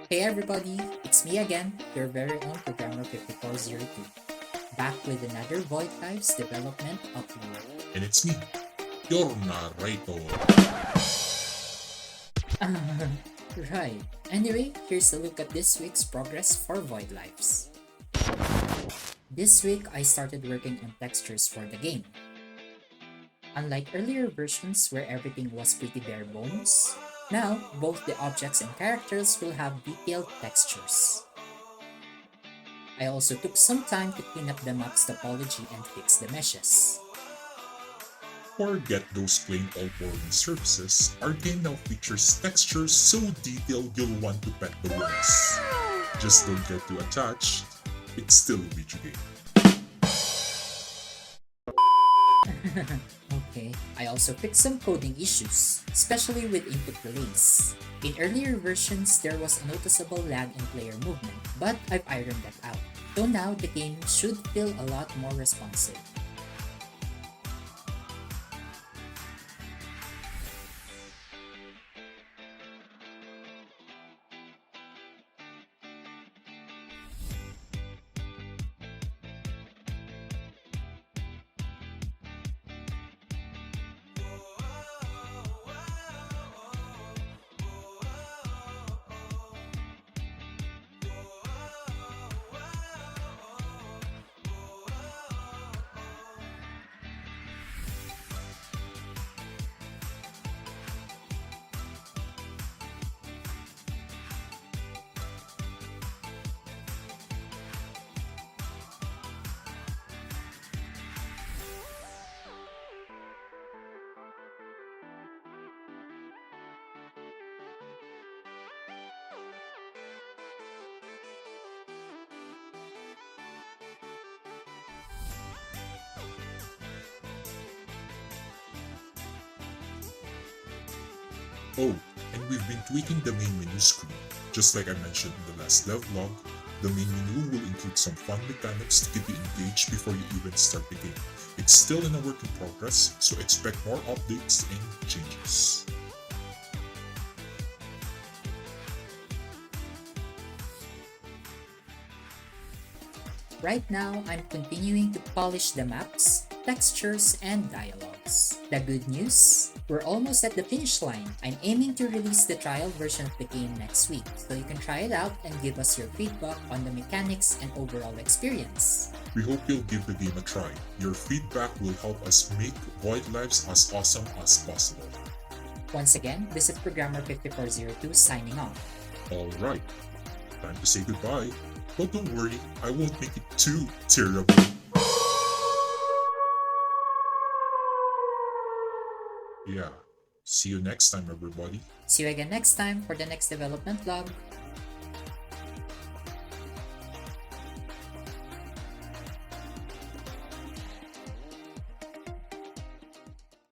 Hey everybody, it's me again, your very own programmer 5402, back with another Void Lives development upload. And it's me, your narrator. Right, anyway, here's a look at this week's progress for Void Lives. This week, I started working on textures for the game. Unlike earlier versions where everything was pretty bare bones, now both the objects and characters will have detailed textures. I also took some time to clean up the map's topology and fix the meshes. Forget those plain old boring surfaces. Our game now features textures so detailed you'll want to pet the walls. Just don't get too attached. It's still a video game. Okay, I also fixed some coding issues, especially with input delays. In earlier versions, there was a noticeable lag in player movement, but I've ironed that out. So now the game should feel a lot more responsive. Oh, and we've been tweaking the main menu screen. Just like I mentioned in the last dev log, the main menu will include some fun mechanics to keep you engaged before you even start the game. It's still in a work in progress, so expect more updates and changes. Right now, I'm continuing to polish the maps, textures, and dialogues. The good news? We're almost at the finish line. I'm aiming to release the trial version of the game next week, so you can try it out and give us your feedback on the mechanics and overall experience. We hope you'll give the game a try. Your feedback will help us make Void Lives as awesome as possible. Once again, this is Programmer 5402 signing off. Alright, time to say goodbye. But don't worry, I won't make it too terrible. Yeah. See you next time, everybody. See you again next time for the next development vlog.